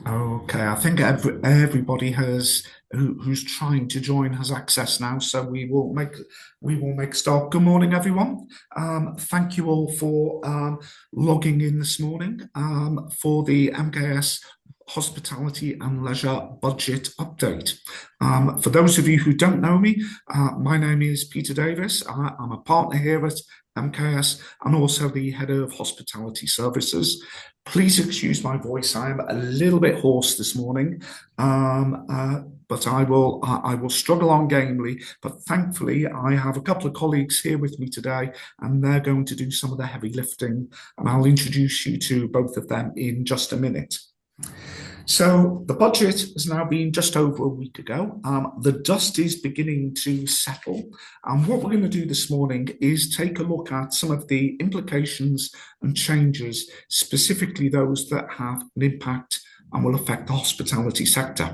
Okay, I think everybody who's trying to join has access now, so we will make start. Good morning, everyone. Thank you all for logging in this morning for the MKS Hospitality and Leisure Budget Update. For those of you who don't know me, my name is Peter Davies. I'm a partner here at MKS and also the head of hospitality services. Please excuse my voice. I am a little bit hoarse this morning, but I will struggle on gamely. But thankfully, I have a couple of colleagues here with me today, and they're going to do some of the heavy lifting. And I'll introduce you to both of them in just a minute. So the budget has now been just over a week ago. The dust is beginning to settle. And what we're going to do this morning is take a look at some of the implications and changes, specifically those that have an impact and will affect the hospitality sector.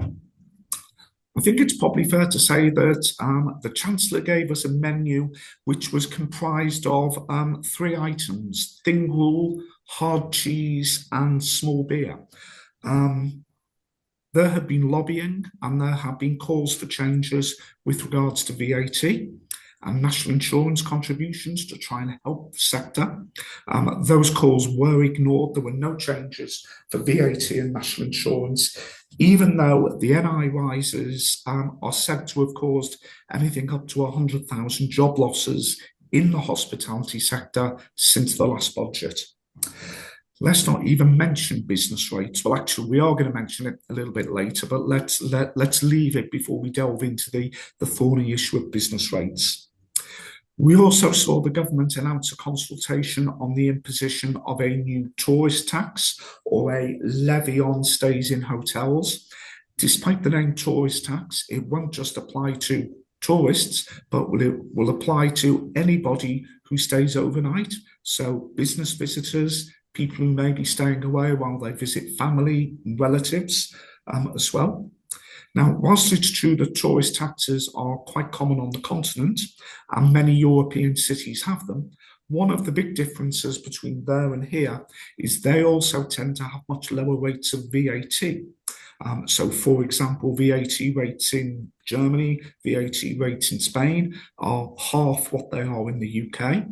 I think it's probably fair to say that the Chancellor gave us a menu which was comprised of three items: thin wool, hard cheese, and small beer. Um, there have been lobbying and there have been calls for changes with regards to VAT and national insurance contributions to try and help the sector. Those calls were ignored. There were no changes for VAT and national insurance, even though the NI rises are said to have caused anything up to 100,000 job losses in the hospitality sector since the last budget. Let's not even mention business rates. Well, actually, we are going to mention it a little bit later, but let's leave it before we delve into the thorny issue of business rates. We also saw the government announce a consultation on the imposition of a new tourist tax or a levy on stays in hotels. Despite the name tourist tax, it won't just apply to tourists, but it will apply to anybody who stays overnight. So business visitors, people who may be staying away while they visit family and relatives as well. Now, whilst it's true that tourist taxes are quite common on the continent and many European cities have them, one of the big differences between there and here is they also tend to have much lower rates of VAT. So, for example, VAT rates in Germany, VAT rates in Spain are half what they are in the UK.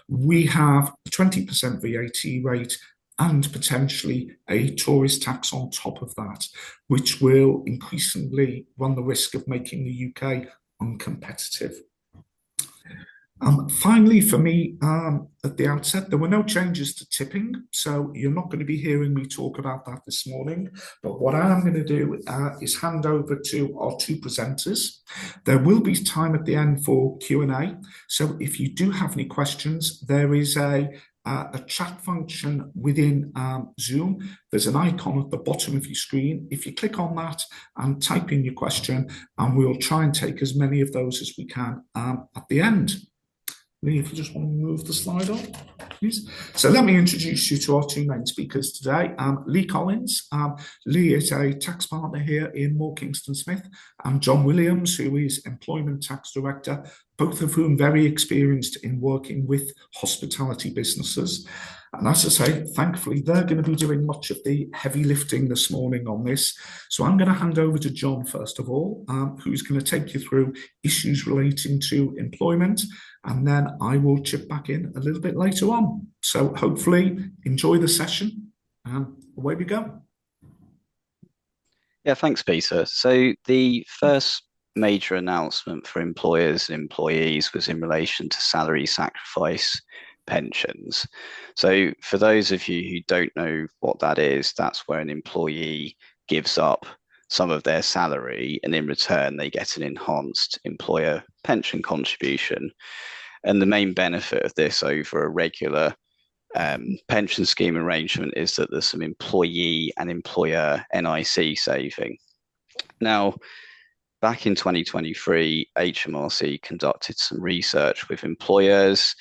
We have a 20% VAT rate and potentially a tourist tax on top of that, which will increasingly run the risk of making the UK uncompetitive. Finally, for me, at the outset, there were no changes to tipping, so you're not going to be hearing me talk about that this morning. But what I am going to do is hand over to our two presenters. There will be time at the end for Q&A, so if you do have any questions, there is a chat function within Zoom. There's an icon at the bottom of your screen. If you click on that and type in your question, and we'll try and take as many of those as we can at the end. Leigh, if you just want to move the slide on, please. So let me introduce you to our two main speakers today. Leigh Collins. Leigh is a tax partner here in Moore Kingston Smith, and John Williams, who is Employment Tax Director, both of whom very experienced in working with hospitality businesses. And as I say, thankfully, they're going to be doing much of the heavy lifting this morning on this. So I'm going to hand over to John, first of all, who's going to take you through issues relating to employment. And then I will chip back in a little bit later on. So hopefully enjoy the session and away we go. Yeah, thanks, Peter. So the first major announcement for employers and employees was in relation to salary sacrifice pensions. So for those of you who don't know what that is, that's where an employee gives up some of their salary and in return they get an enhanced employer pension contribution. And the main benefit of this over a regular pension scheme arrangement is that there's some employee and employer NIC saving. Now, back in 2023, HMRC conducted some research with employers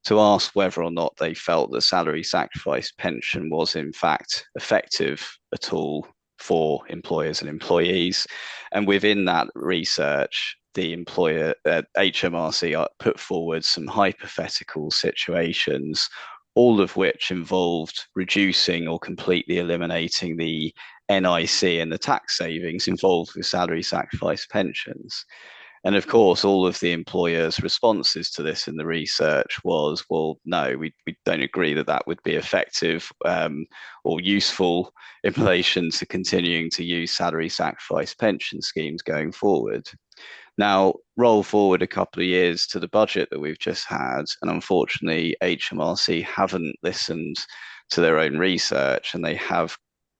to ask whether or not they felt the salary sacrifice pension was in fact effective at all for employers and employees. And within that research, the employer HMRC put forward some hypothetical situations, all of which involved reducing or completely eliminating the NIC and the tax savings involved with salary sacrifice pensions. And of course, all of the employers' responses to this in the research was, well, no, we don't agree that that would be effective or useful in relation to continuing to use salary sacrifice pension schemes going forward. Now, roll forward a couple of years to the budget that we've just had, and unfortunately, HMRC haven't listened to their own research and they have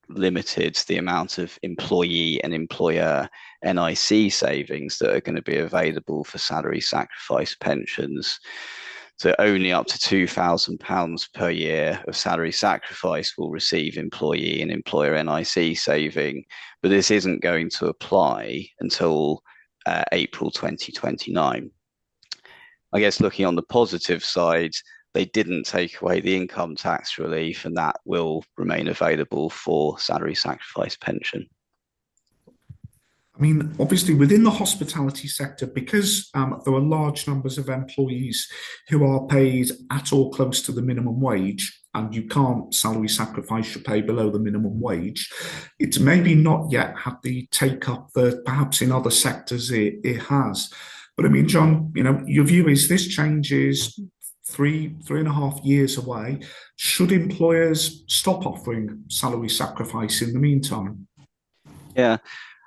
limited the amount of employee and employer NIC savings that are going to be available for salary sacrifice pensions. So only up to £2,000 per year of salary sacrifice will receive employee and employer NIC saving, but this isn't going to apply until April 2029. I guess looking on the positive side, they didn't take away the income tax relief, and that will remain available for salary sacrifice pension. I mean, obviously, within the hospitality sector, because there are large numbers of employees who are paid at or close to the minimum wage, and you can't salary sacrifice your pay below the minimum wage, it's maybe not yet had the take up that perhaps in other sectors it has. But I mean, John, your view is this change is 3.5 years away. Should employers stop offering salary sacrifice in the meantime? Yeah,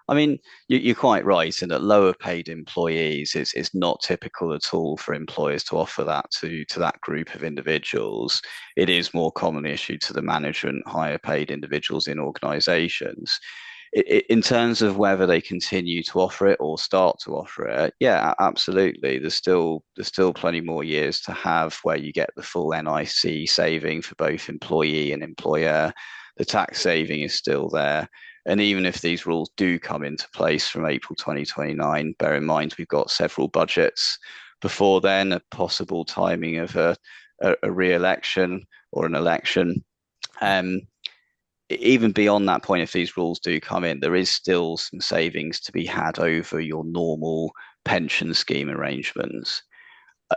I mean, you're quite right in that lower paid employees is not typical at all for employers to offer that to that group of individuals. It is more commonly issued to the management, higher paid individuals in organisations. In terms of whether they continue to offer it or start to offer it, yeah, absolutely. There's still plenty more years to have where you get the full NIC saving for both employee and employer. The tax saving is still there. And even if these rules do come into place from April 2029, bear in mind we've got several budgets before then, a possible timing of a re-election or an election. Um, Even beyond that point, if these rules do come in, there is still some savings to be had over your normal pension scheme arrangements.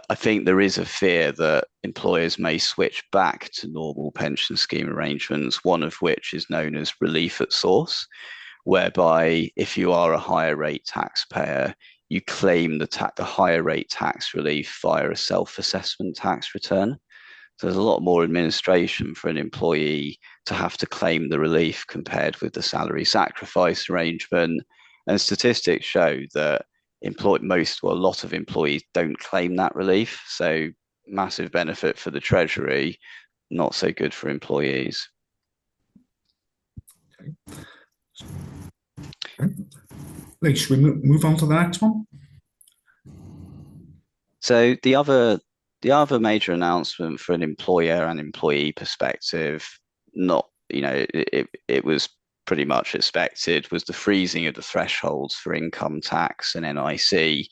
I think there is a fear that employers may switch back to normal pension scheme arrangements, one of which is known as relief at source, whereby if you are a higher rate taxpayer, you claim the higher rate tax relief via a self-assessment tax return. So there's a lot more administration for an employee to have to claim the relief compared with the salary sacrifice arrangement. And statistics show that a lot of employees don't claim that relief. So massive benefit for the Treasury, not so good for employees. Okay. Leigh, should we move on to the next one? So the other major announcement for an employer and employee perspective, not it was pretty much expected, was the freezing of the thresholds for income tax and NIC,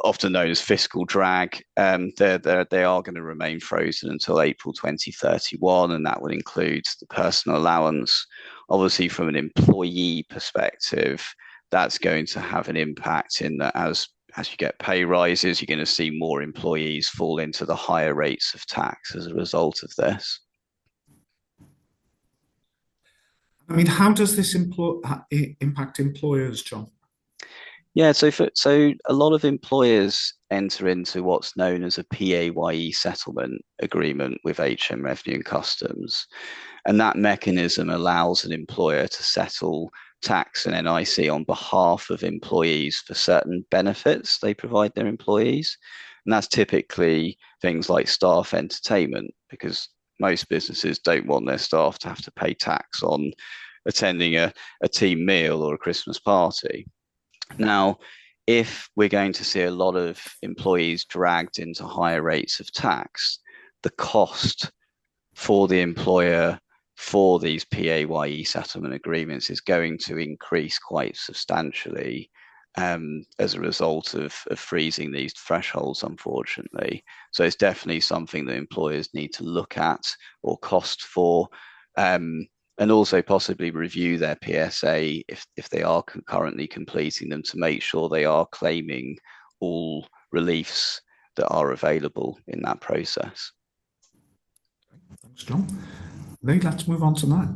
often known as fiscal drag. They are going to remain frozen until April 2031, and that would include the personal allowance. Obviously, from an employee perspective, that's going to have an impact in that as you get pay rises, you're going to see more employees fall into the higher rates of tax as a result of this. I mean, how does this impact employers, John? Yeah, so a lot of employers enter into what's known as a PAYE settlement agreement with HM Revenue and Customs, and that mechanism allows an employer to settle tax and NIC on behalf of employees for certain benefits they provide their employees. And that's typically things like staff entertainment, because most businesses don't want their staff to have to pay tax on attending a team meal or a Christmas party. Now, if we're going to see a lot of employees dragged into higher rates of tax, the cost for the employer for these PAYE settlement agreements is going to increase quite substantially as a result of freezing these thresholds, unfortunately. So it's definitely something that employers need to look at or cost for. And also possibly review their PSA if they are currently completing them to make sure they are claiming all reliefs that are available in that process. Thanks, John. Leigh, let's move on to that.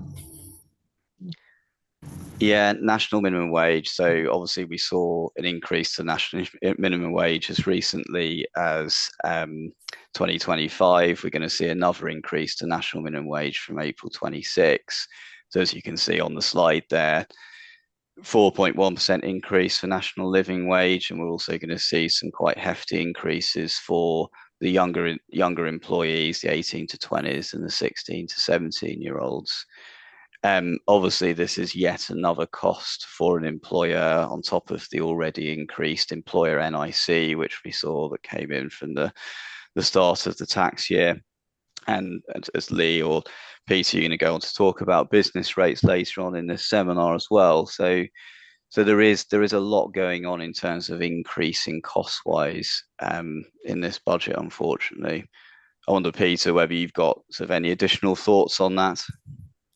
Yeah, national minimum wage. So obviously we saw an increase to national minimum wage as recently as 2025. We're going to see another increase to national minimum wage from April 26. So as you can see on the slide there, 4.1% increase for national living wage, and we're also going to see some quite hefty increases for the younger employees, the 18 to 20s and the 16 to 17 year olds. Obviously, this is yet another cost for an employer on top of the already increased employer NIC, which we saw that came in from the start of the tax year. And as Leigh or Peter, you're going to go on to talk about business rates later on in this seminar as well. So there is a lot going on in terms of increasing cost wise in this budget, unfortunately. I wonder, Peter, whether you've got sort of any additional thoughts on that.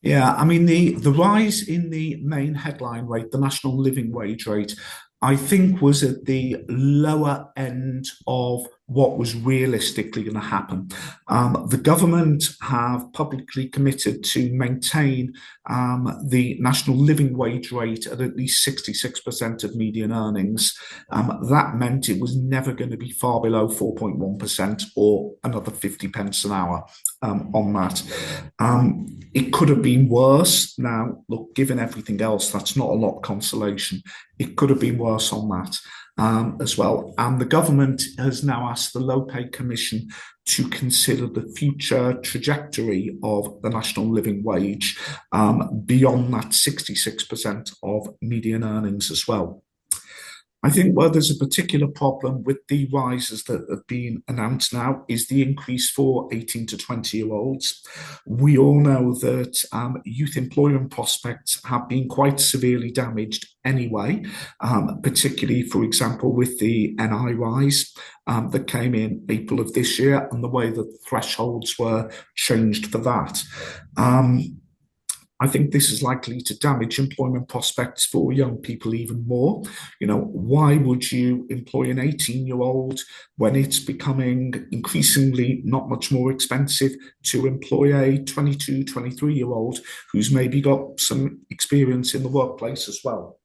Yeah, I mean the rise in the main headline rate, the national living wage rate, I think was at the lower end of what was realistically going to happen. The government have publicly committed to maintain the national living wage rate at least 66% of median earnings. That meant it was never going to be far below 4.1% or another 50 pence an hour on that. It could have been worse. Now, look, given everything else, that's not a lot of consolation. It could have been worse on that as well. And the government has now asked the Low Pay Commission to consider the future trajectory of the national living wage beyond that 66% of median earnings as well. I think where there's a particular problem with the rises that have been announced now is the increase for 18 to 20-year-olds. We all know that youth employment prospects have been quite severely damaged anyway, particularly, for example, with the NI rise that came in April of this year and the way that thresholds were changed for that. I think this is likely to damage employment prospects for young people even more. Why would you employ an 18-year-old when it's becoming increasingly not much more expensive to employ a 22, 23-year-old who's maybe got some experience in the workplace as well?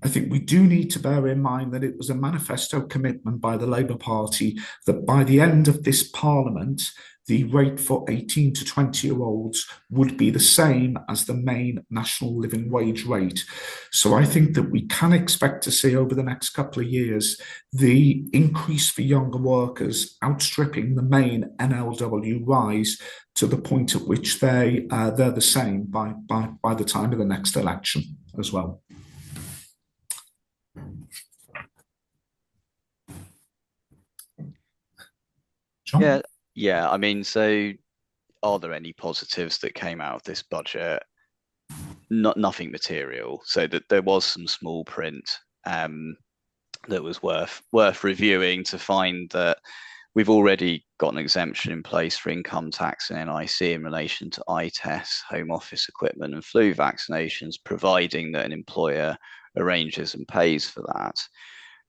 I think we do need to bear in mind that it was a manifesto commitment by the Labour Party that by the end of this Parliament, the rate for 18 to 20-year-olds would be the same as the main national living wage rate. So I think that we can expect to see over the next couple of years the increase for younger workers outstripping the main NLW rise to the point at which they're the same by the time of the next election as well. John? Yeah, yeah. I mean, so are there any positives that came out of this budget? Nothing material. So that there was some small print that was worth reviewing to find that we've already got an exemption in place for income tax and NIC in relation to eye tests, home office equipment, and flu vaccinations, providing that an employer arranges and pays for that.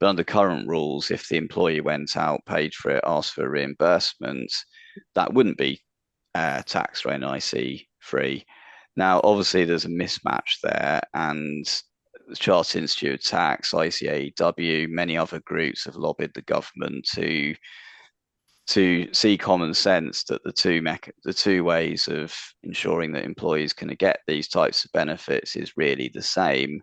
But under current rules, if the employee went out, paid for it, asked for a reimbursement, that wouldn't be tax or NIC free. Now, obviously, there's a mismatch there, and the Chartered Institute of Tax, ICAEW, many other groups have lobbied the government to see common sense that the two ways of ensuring that employees can get these types of benefits is really the same.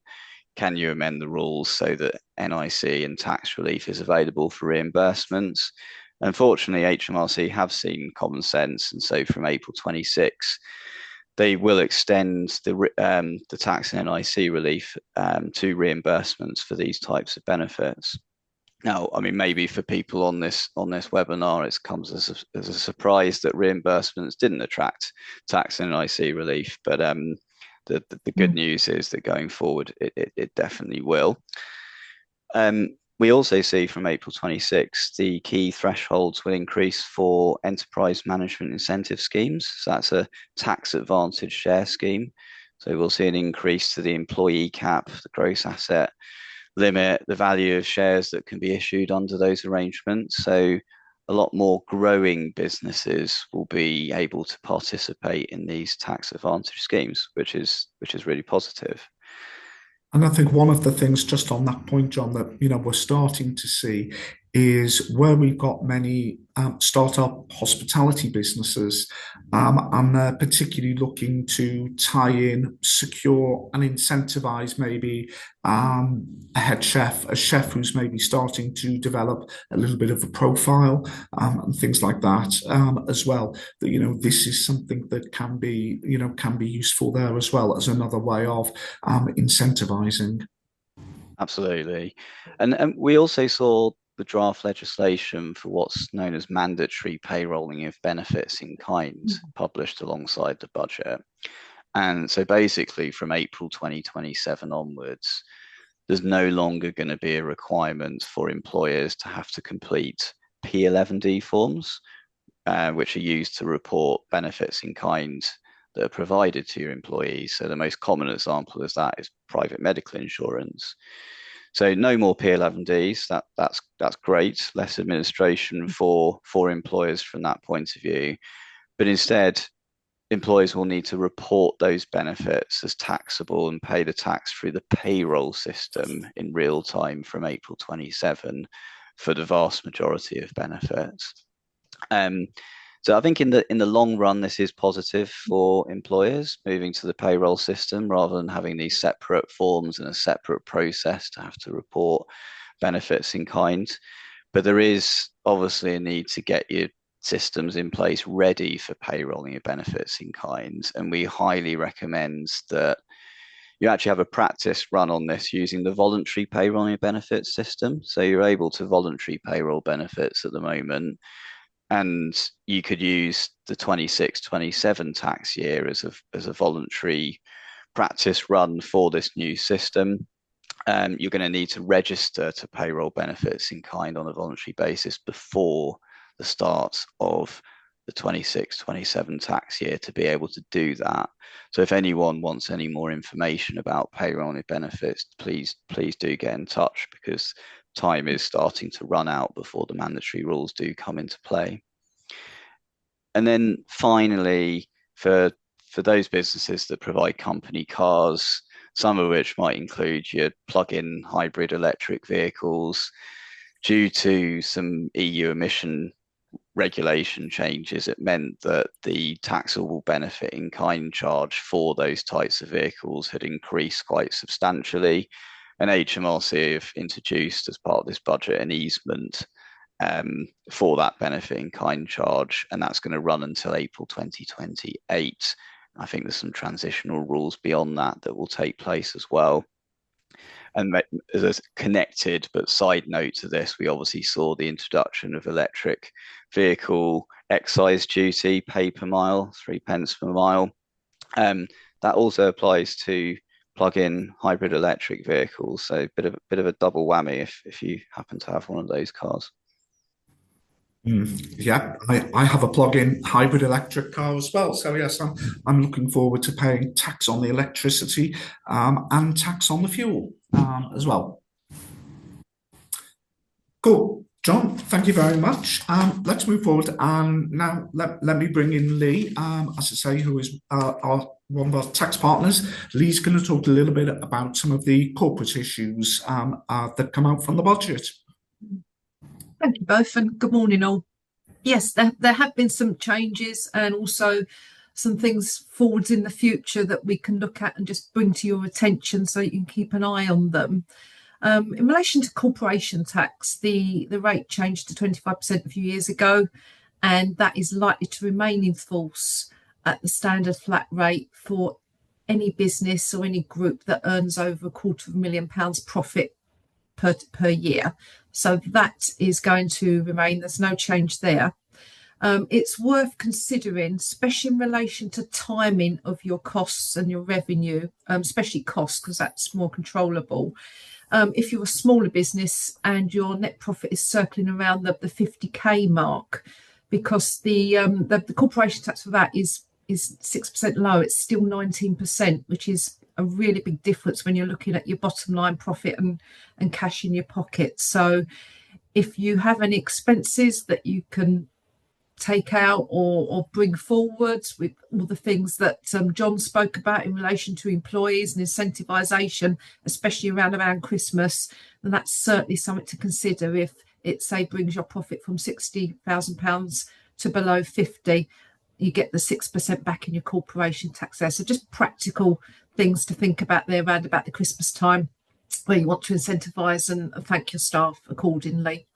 Can you amend the rules so that NIC and tax relief is available for reimbursements? Unfortunately, HMRC have seen common sense, and so from April 26, they will extend the tax and NIC relief to reimbursements for these types of benefits. Now, I mean, maybe for people on this webinar, it comes as a surprise that reimbursements didn't attract tax and NIC relief, but the good news is that going forward, it definitely will. We also see from April 26, the key thresholds will increase for enterprise management incentive schemes. So that's a tax advantage share scheme. So we'll see an increase to the employee cap, the gross asset limit, the value of shares that can be issued under those arrangements. So a lot more growing businesses will be able to participate in these tax advantage schemes, which is really positive. And I think one of the things just on that point, John, that we're starting to see is where we've got many startup hospitality businesses, and they're particularly looking to tie in, secure, and incentivize maybe a head chef, a chef who's maybe starting to develop a little bit of a profile, and things like that, as well. That this is something that can be useful there as well as another way of incentivizing. Absolutely. And we also saw the draft legislation for what's known as mandatory payrolling of benefits in kind published alongside the budget. And so basically, from April 2027 onwards, there's no longer going to be a requirement for employers to have to complete P11D forms, which are used to report benefits in kind that are provided to your employees. So the most common example of that is private medical insurance. So no more P11Ds. That's great. Less administration for employers from that point of view. But instead, employers will need to report those benefits as taxable and pay the tax through the payroll system in real time from April 27 for the vast majority of benefits. So I think in the long run, this is positive for employers moving to the payroll system rather than having these separate forms and a separate process to have to report benefits in kind. But there is obviously a need to get your systems in place ready for payrolling your benefits in kind. And we highly recommend that you actually have a practice run on this using the voluntary payrolling benefits system. So you're able to voluntary payroll benefits at the moment, and you could use the 26-27 tax year as a voluntary practice run for this new system. You're going to need to register to payroll benefits in kind on a voluntary basis before the start of the 26-27 tax year to be able to do that. So if anyone wants any more information about payroll benefits, please do get in touch, because time is starting to run out before the mandatory rules do come into play. And then finally, for those businesses that provide company cars, some of which might include your plug-in hybrid electric vehicles, due to some EU emission regulation changes, it meant that the taxable benefit in kind charge for those types of vehicles had increased quite substantially. And HMRC have introduced, as part of this budget, an easement for that benefit in kind charge, and that's going to run until April 2028. I think there's some transitional rules beyond that will take place as well. And as a connected but side note to this, we obviously saw the introduction of electric vehicle excise duty, pay per mile, 3p per mile. That also applies to plug-in hybrid electric vehicles. So bit of a double whammy if you happen to have one of those cars. Yeah, I have a plug-in hybrid electric car as well. So yes, I'm looking forward to paying tax on the electricity, and tax on the fuel, as well. Cool. John, thank you very much. Let's move forward. And now let me bring in Leigh, as I say, who is one of our tax partners. Leigh's going to talk a little bit about some of the corporate issues that come out from the budget. Thank you both, and good morning all. Yes, there have been some changes and also some things forwards in the future that we can look at and just bring to your attention so you can keep an eye on them. In relation to corporation tax, the rate changed to 25% a few years ago, and that is likely to remain in force at the standard flat rate for any business or any group that earns over £250,000 profit per year. So that is going to remain. There's no change there. It's worth considering, especially in relation to timing of your costs and your revenue, especially costs, because that's more controllable. If you're a smaller business and your net profit is circling around the 50k mark, because the corporation tax for that is 6% low, it's still 19%, which is a really big difference when you're looking at your bottom line profit and cash in your pocket. So if you have any expenses that you can take out or bring forwards, with all the things that John spoke about in relation to employees and incentivisation, especially around Christmas, then that's certainly something to consider. If it, say, brings your profit from £60,000 to below 50, you get the 6% back in your corporation tax there. So just practical things to think about there around about the Christmas time, where you want to incentivise and thank your staff accordingly.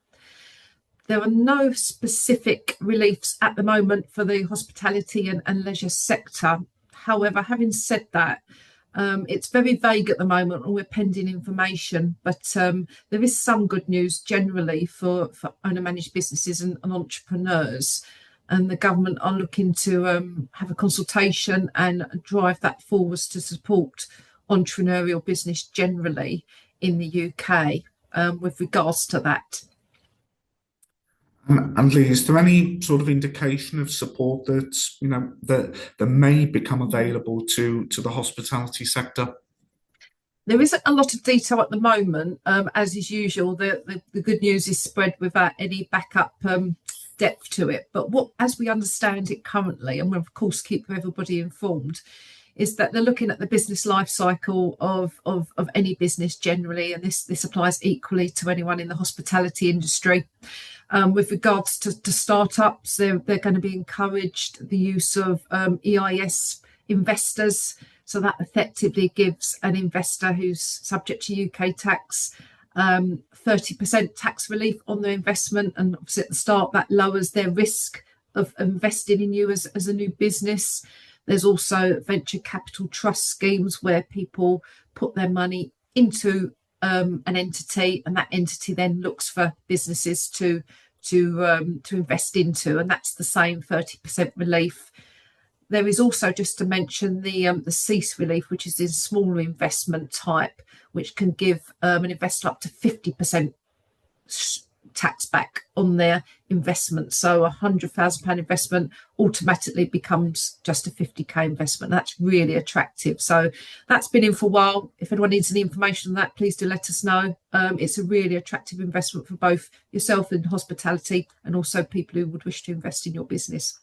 There are no specific reliefs at the moment for the hospitality and leisure sector. However, having said that, it's very vague at the moment, and we're pending information, but there is some good news generally for owner-managed businesses and entrepreneurs. And the government are looking to have a consultation and drive that forwards to support entrepreneurial business generally in the UK with regards to that. And Leigh, is there any sort of indication of support that that may become available to the hospitality sector? There isn't a lot of detail at the moment, as is usual. The good news is spread without any backup depth to it. But as we understand it currently, and we'll of course keep everybody informed, is that they're looking at the business life cycle of any business generally, and this applies equally to anyone in the hospitality industry. With regards to startups, they're going to be encouraged the use of EIS investors. So that effectively gives an investor who's subject to UK tax 30% tax relief on their investment. And obviously at the start, that lowers their risk of investing in you as a new business. There's also venture capital trust schemes where people put their money into an entity, and that entity then looks for businesses to invest into, and that's the same 30% relief. There is also, just to mention, the cease relief, which is in smaller investment type, which can give an investor up to 50% tax back on their investment. So a £100,000 investment automatically becomes just a 50k investment. That's really attractive. So that's been in for a while. If anyone needs any information on that, please do let us know. It's a really attractive investment for both yourself in hospitality and also people who would wish to invest in your business.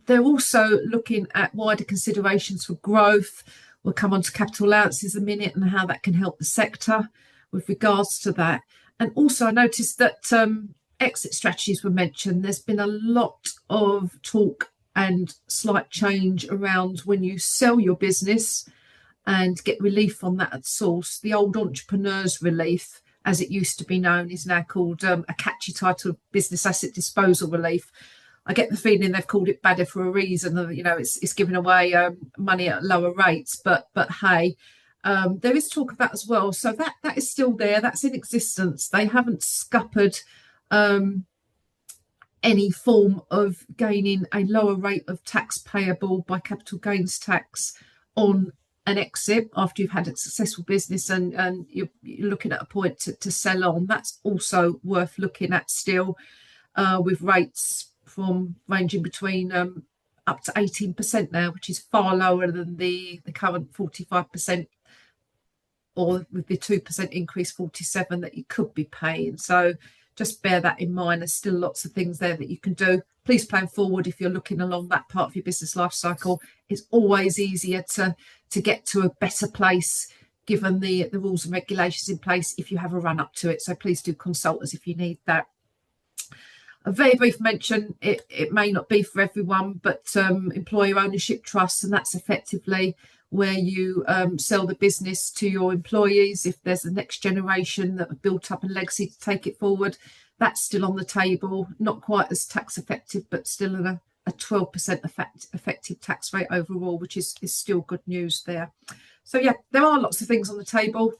They're also looking at wider considerations for growth. We'll come on to capital allowances in a minute and how that can help the sector with regards to that. And also I noticed that exit strategies were mentioned. There's been a lot of talk and slight change around when you sell your business and get relief on that at source. The old entrepreneurs relief, as it used to be known, is now called a catchy title, business asset disposal relief. I get the feeling they've called it badder for a reason. It's giving away money at lower rates, but hey. There is talk of that as well. So that is still there. That's in existence. They haven't scuppered any form of gaining a lower rate of tax payable by capital gains tax on an exit after you've had a successful business and you're looking at a point to sell on. That's also worth looking at still, with rates from ranging between up to 18% now, which is far lower than the current 45%. Or with the 2% increase, 47 that you could be paying. So just bear that in mind. There's still lots of things there that you can do. Please plan forward if you're looking along that part of your business life cycle. It's always easier to get to a better place given the rules and regulations in place if you have a run up to it. So please do consult us if you need that. A very brief mention, it may not be for everyone, but employer ownership trusts, and that's effectively where you sell the business to your employees. If there's the next generation that have built up a legacy to take it forward, that's still on the table. Not quite as tax effective, but still a 12% effective tax rate overall, which is still good news there. So yeah, there are lots of things on the table,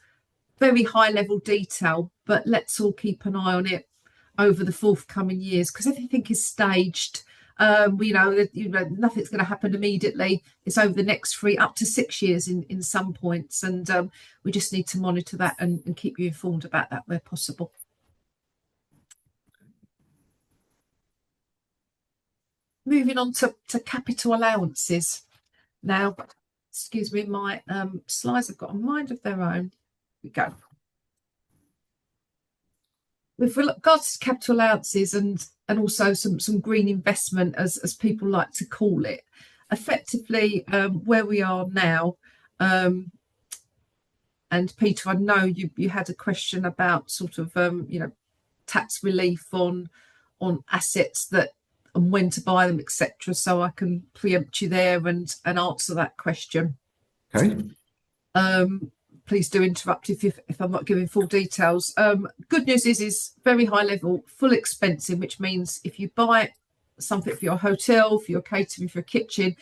very high level detail, but let's all keep an eye on it over the forthcoming years because everything is staged. Nothing's going to happen immediately. It's over the next 3 up to 6 years in some points, and we just need to monitor that and keep you informed about that where possible. Moving on to capital allowances. Now, excuse me, my slides have got a mind of their own. Here we go. With regards to capital allowances, and and also some green investment, as people like to call it. Effectively, where we are now, and Peter, I know you had a question about sort of tax relief on assets that and when to buy them, etc. So I can preempt you there and answer that question. Okay. Please do interrupt if I'm not giving full details. Good news is very high level, full expensing, which means if you buy something for your hotel, for your catering, for a kitchen,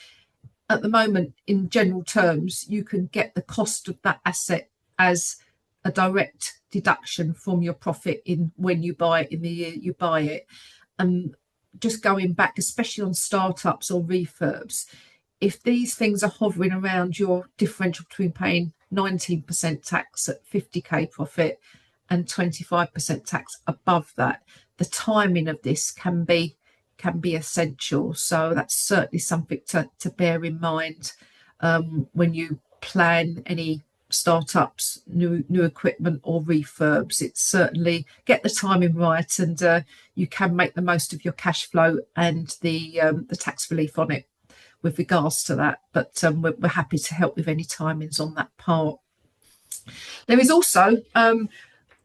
at the moment, in general terms, you can get the cost of that asset as a direct deduction from your profit in when you buy it, in the year you buy it. And just going back, especially on startups or refurbs, if these things are hovering around your differential between paying 19% tax at 50k profit and 25% tax above that, the timing of this can be essential. So that's certainly something to bear in mind when you plan any startups, new equipment or refurbs. It's certainly get the timing right, and you can make the most of your cash flow and the tax relief on it with regards to that. But we're happy to help with any timings on that part. There is also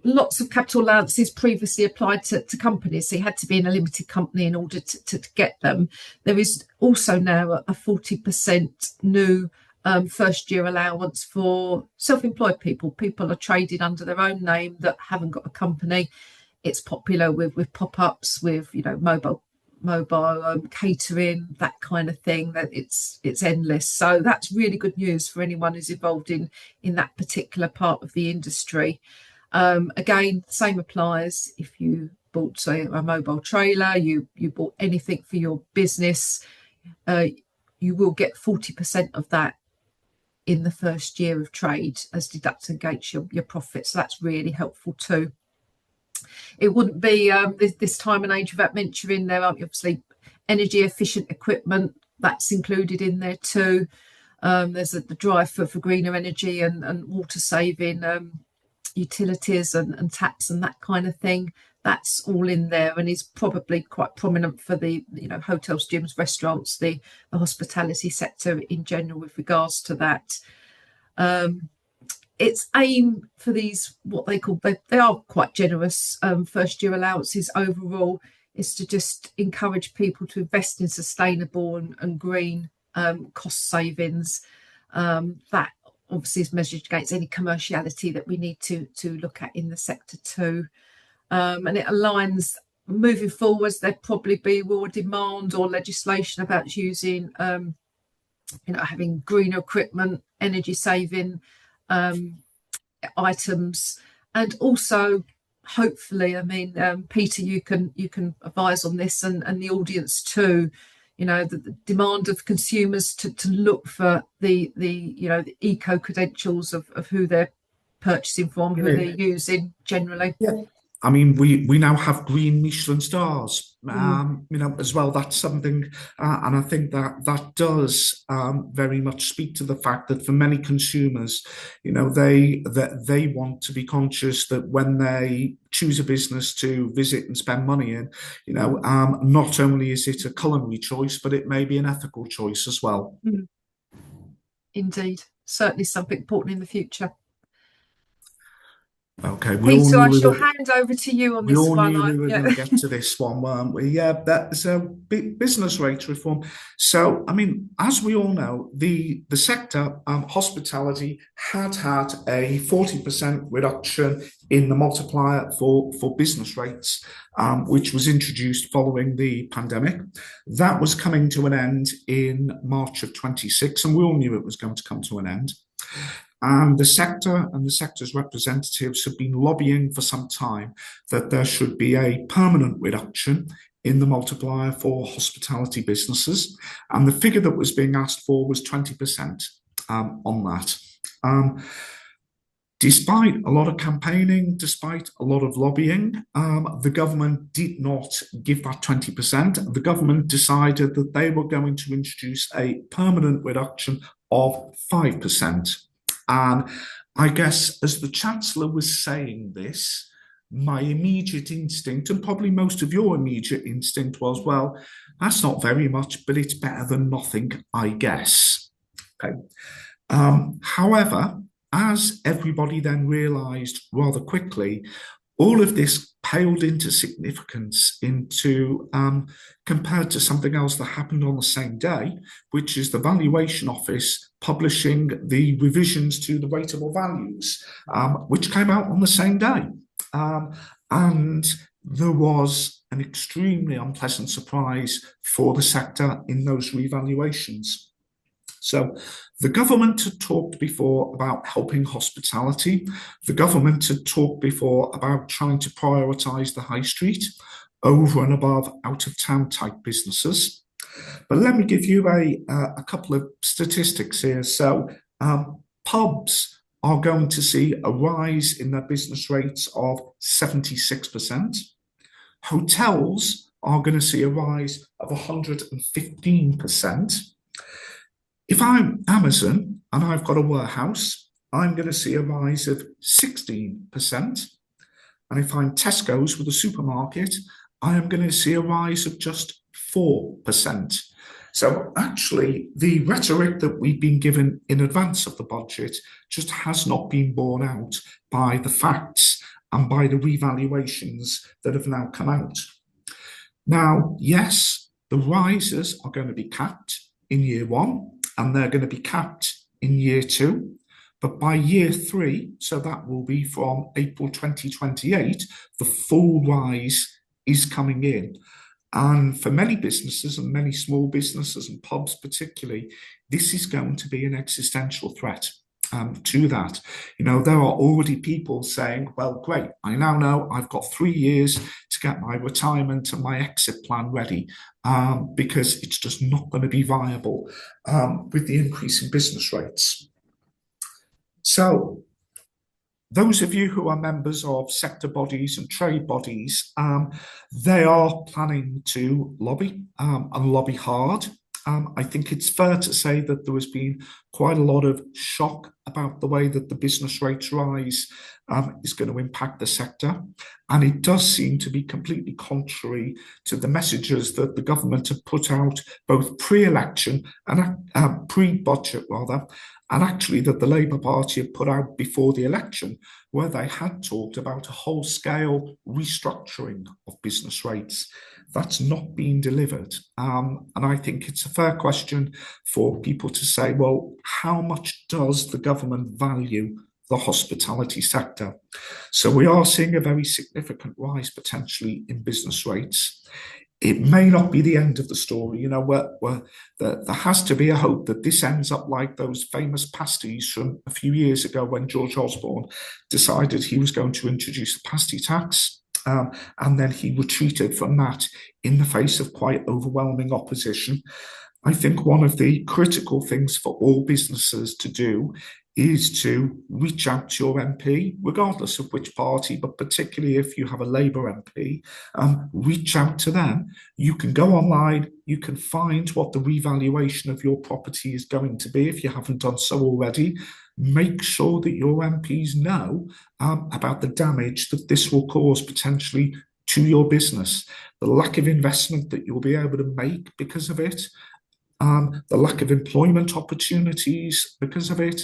lots of capital allowances previously applied to companies, so you had to be in a limited company in order to get them. There is also now a 40% new first year allowance for self-employed people. People are trading under their own name that haven't got a company. It's popular with pop-ups, with mobile catering, that kind of thing. That it's endless. So that's really good news for anyone who's involved in that particular part of the industry. Again, same applies if you bought, say, a mobile trailer, you bought anything for your business, you will get 40% of that in the first year of trade as deducted against your profit. So that's really helpful too. It wouldn't be this time and age without mentioning there are obviously energy efficient equipment that's included in there too. There's the drive for greener energy and water saving utilities and taps and that kind of thing. That's all in there and is probably quite prominent for the hotels, gyms, restaurants, the hospitality sector in general with regards to that. Its aim for these, what they call, they are quite generous first year allowances overall, is to just encourage people to invest in sustainable and green cost savings. That obviously is measured against any commerciality that we need to look at in the sector too. And it aligns moving forwards. There'd probably be more demand or legislation about using having greener equipment, energy saving items, and also hopefully, Peter, you can advise on this and the audience too. The demand of consumers to look for the eco credentials of who they're purchasing from, who they're using generally. Yeah. We now have green Michelin stars, as well. That's something, and I think that does very much speak to the fact that for many consumers, they want to be conscious that when they choose a business to visit and spend money in, not only is it a culinary choice, but it may be an ethical choice as well. Indeed, certainly something important in the future. Okay, Peter, I shall hand over to you on this one. We all knew we were going to get to this one, weren't we? Yeah, that's a business rate reform. So, as we all know, the sector, hospitality, had a 40% reduction in the multiplier for business rates, which was introduced following the pandemic. That was coming to an end in March of 26, and we all knew it was going to come to an end. And the sector and the sector's representatives have been lobbying for some time that there should be a permanent reduction in the multiplier for hospitality businesses. And the figure that was being asked for was 20% on that. Despite a lot of campaigning, despite a lot of lobbying, the government did not give that 20%. The government decided that they were going to introduce a permanent reduction of 5%. And I guess as the Chancellor was saying this, my immediate instinct, and probably most of your immediate instinct, was, well, that's not very much, but it's better than nothing, I guess. Okay. However, as everybody then realised rather quickly, all of this paled into significance compared to something else that happened on the same day, which is the Valuation Office publishing the revisions to the rateable values, which came out on the same day. And there was an extremely unpleasant surprise for the sector in those revaluations. So the government had talked before about helping hospitality. The government had talked before about trying to prioritise the high street over and above out-of-town type businesses. But let me give you a couple of statistics here. So pubs are going to see a rise in their business rates of 76%. Hotels are going to see a rise of 115%. If I'm Amazon and I've got a warehouse, I'm going to see a rise of 16%. And if I'm Tesco's with a supermarket, I am going to see a rise of just 4%. So actually, the rhetoric that we've been given in advance of the budget just has not been borne out by the facts and by the revaluations that have now come out. Now, yes, the rises are going to be capped in year one, and they're going to be capped in year two. But by year three, so that will be from April 2028, the full rise is coming in. And for many businesses and many small businesses and pubs particularly, this is going to be an existential threat to that. You know, there are already people saying, well, great, I now know I've got 3 years to get my retirement and my exit plan ready, because it's just not going to be viable with the increase in business rates. So those of you who are members of sector bodies and trade bodies, they are planning to lobby and lobby hard. I think it's fair to say that there has been quite a lot of shock about the way that the business rates rise is going to impact the sector. And it does seem to be completely contrary to the messages that the government have put out, both pre-election and pre-budget rather, and actually that the Labour Party have put out before the election, where they had talked about a whole-scale restructuring of business rates. That's not been delivered. And I think it's a fair question for people to say, well, how much does the government value the hospitality sector? So we are seeing a very significant rise potentially in business rates. It may not be the end of the story, you know, where there has to be a hope that this ends up like those famous pasties from a few years ago when George Osborne decided he was going to introduce a pasty tax. And then he retreated from that in the face of quite overwhelming opposition. I think one of the critical things for all businesses to do is to reach out to your MP, regardless of which party, but particularly if you have a Labour MP, reach out to them. You can go online, you can find what the revaluation of your property is going to be if you haven't done so already. Make sure that your MPs know about the damage that this will cause potentially to your business, the lack of investment that you'll be able to make because of it, the lack of employment opportunities because of it,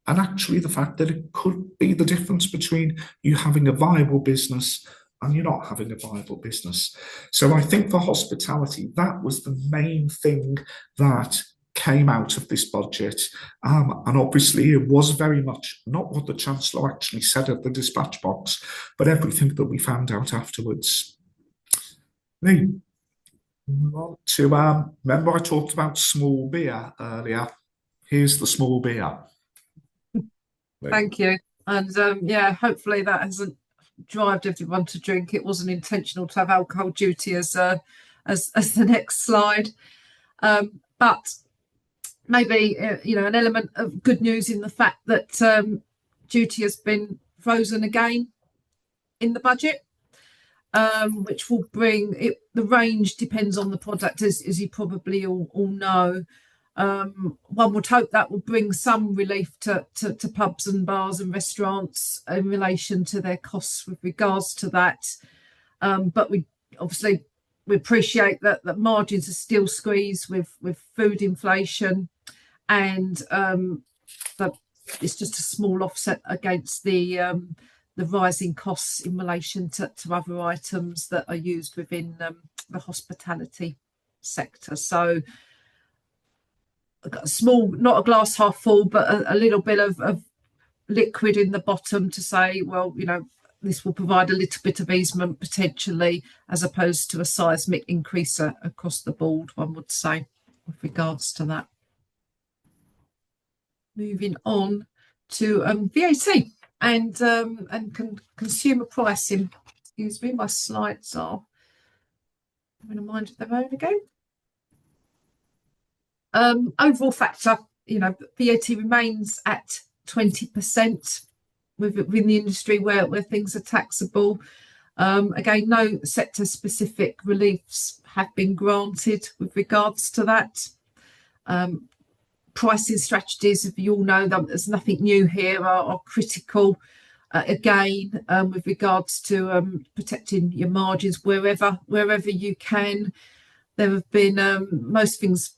and actually the fact that it could be the difference between you having a viable business and you're not having a viable business. So I think for hospitality, that was the main thing that came out of this budget. And obviously it was very much not what the Chancellor actually said at the dispatch box, but everything that we found out afterwards. Leigh, remember I talked about small beer earlier. Here's the small beer. Thank you. And yeah, hopefully that hasn't driven everyone to drink. It wasn't intentional to have alcohol duty as the next slide. But maybe an element of good news in the fact that duty has been frozen again in the budget, which will bring it. The range depends on the product, as you probably all know. One would hope that will bring some relief to pubs and bars and restaurants in relation to their costs with regards to that. But we obviously appreciate that margins are still squeezed with food inflation, and but it's just a small offset against the rising costs in relation to other items that are used within the hospitality sector. So a small, not a glass half full, but a little bit of liquid in the bottom to say, well, you know, this will provide a little bit of easement potentially, as opposed to a seismic increase across the board, one would say, with regards to that. Moving on to VAT and consumer pricing. Excuse me, my slides are having a mind of their own again. Overall factor, you know, VAT remains at 20% within the industry where things are taxable. Again, no sector specific reliefs have been granted with regards to that. Pricing strategies, if you all know them, there's nothing new here, are critical again with regards to protecting your margins wherever you can. There have been most things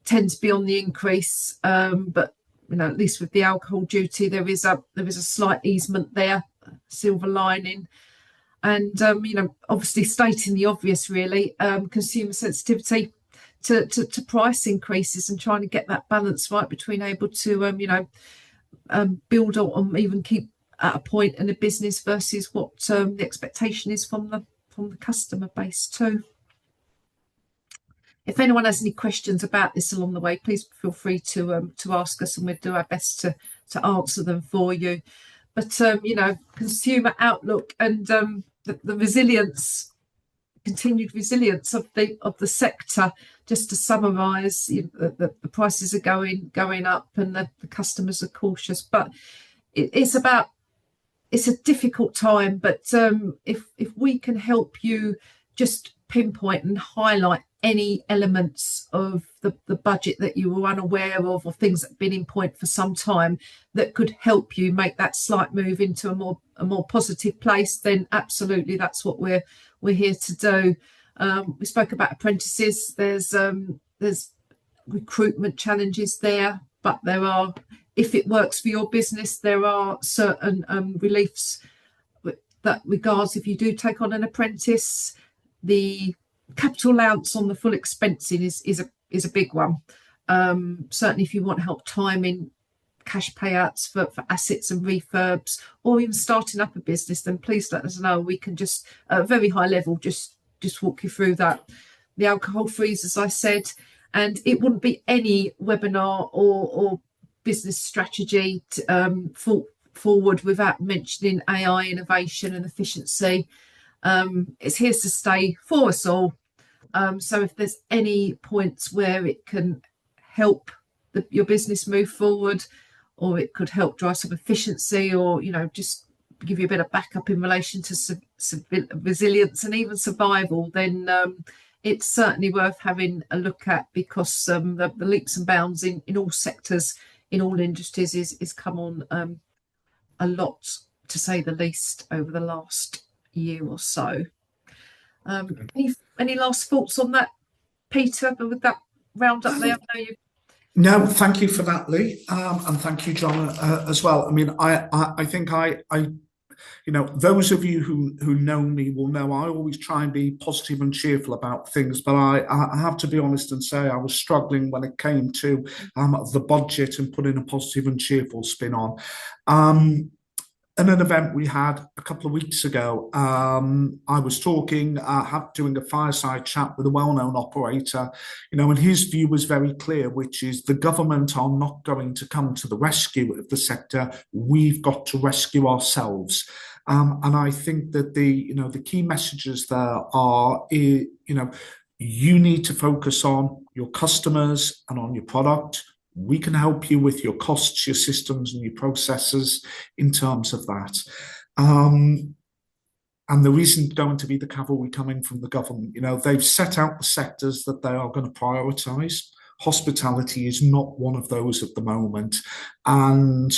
tend to be on the increase, but you know, at least with the alcohol duty, there is a slight easement there, silver lining. And you know, obviously stating the obvious, really, consumer sensitivity to price increases and trying to get that balance right between able to you know, build or even keep at a point in a business versus what the expectation is from the customer base too. If anyone has any questions about this along the way, please feel free to ask us, and we'll do our best to answer them for you. But you know, consumer outlook and the resilience, continued resilience of the sector. Just to summarise, you know, the prices are going up, and the customers are cautious. But it's a difficult time. But if we can help you just pinpoint and highlight any elements of the budget that you were unaware of, or things that have been in point for some time that could help you make that slight move into a more positive place, then absolutely that's what we're here to do. We spoke about apprentices. There's recruitment challenges there, but there are, if it works for your business, there are certain reliefs that regards if you do take on an apprentice. The capital allowance on the full expensing is a big one. Certainly if you want help timing cash payouts for assets and refurbs, or even starting up a business, then please let us know. We can just at a very high level just walk you through that. The alcohol freeze, as I said, and it wouldn't be any webinar or business strategy forward without mentioning AI innovation and efficiency. It's here to stay for us all. So if there's any points where it can help your business move forward, or it could help drive some efficiency, or you know, just give you a bit of backup in relation to resilience and even survival, then it's certainly worth having a look at, because the leaps and bounds in all sectors, in all industries, is come on a lot, to say the least, over the last year or so. Any last thoughts on that, Peter, with that round up there? I know you. No, thank you for that, Leigh, and thank you, John, as well. I mean, I think you know, those of you who know me will know I always try and be positive and cheerful about things, but I have to be honest and say I was struggling when it came to the budget and putting a positive and cheerful spin on. In an event we had a couple of weeks ago, I was talking, doing a fireside chat with a well-known operator, you know, and his view was very clear, which is the government are not going to come to the rescue of the sector. We've got to rescue ourselves. And I think that the key messages there are, you know, you need to focus on your customers and on your product. We can help you with your costs, your systems, and your processes in terms of that. And there isn't going to be the cavalry coming from the government. You know, they've set out the sectors that they are going to prioritise. Hospitality is not one of those at the moment. And,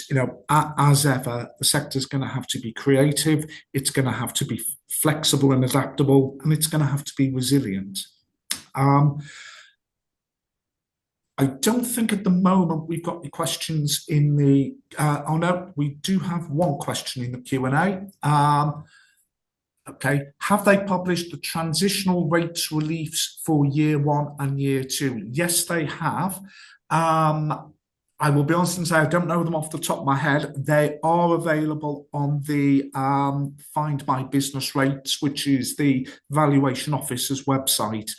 as ever, the sector's going to have to be creative, it's going to have to be flexible and adaptable, and it's going to have to be resilient. I don't think at the moment we've got any questions in the... oh no, we do have one question in the Q&A. Okay, have they published the transitional rates reliefs for year 1 and year 2? Yes, they have. I will be honest and say I don't know them off the top of my head. They are available on the Find My Business Rates, which is the Valuation Office's website.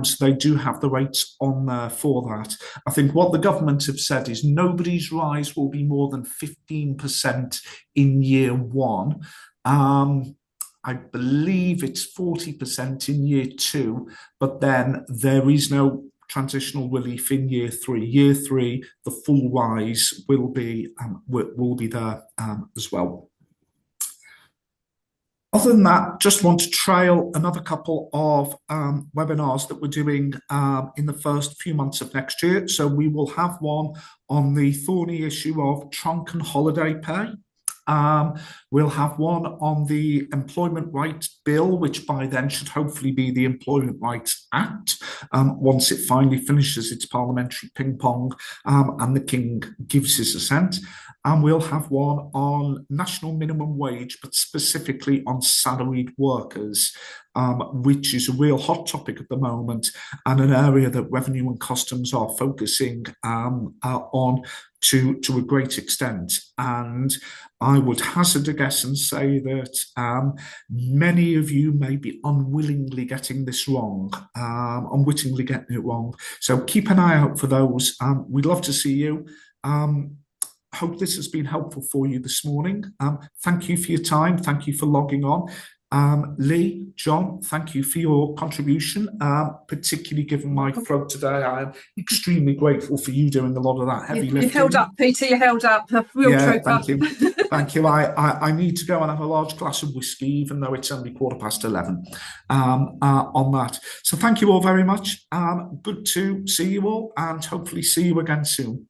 So they do have the rates on there for that. I think what the government have said is nobody's rise will be more than 15% in year 1. I believe it's 40% in year 2, but then there is no transitional relief in year 3. Year 3, the full rise will be there as well. Other than that, just want to trail another couple of webinars that we're doing in the first few months of next year. So we will have one on the thorny issue of trunk and holiday pay. We'll have one on the Employment Rights Bill, which by then should hopefully be the Employment Rights Act, once it finally finishes its parliamentary ping pong and the King gives his assent. And we'll have one on national minimum wage, but specifically on salaried workers, which is a real hot topic at the moment and an area that Revenue and Customs are focusing on to a great extent. And I would hazard a guess and say that many of you may be unwittingly getting this wrong, unwittingly getting it wrong. So keep an eye out for those. We'd love to see you. Hope this has been helpful for you this morning. Thank you for your time. Thank you for logging on. Leigh, John, thank you for your contribution, particularly given my throat today. I am extremely grateful for you doing a lot of that heavy lifting. You held up, Peter, you held up. Real trooper. Thank you. Thank you. I need to go and have a large glass of whiskey, even though it's only 11:15 on that. So thank you all very much. Good to see you all and hopefully see you again soon.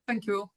Thank you all.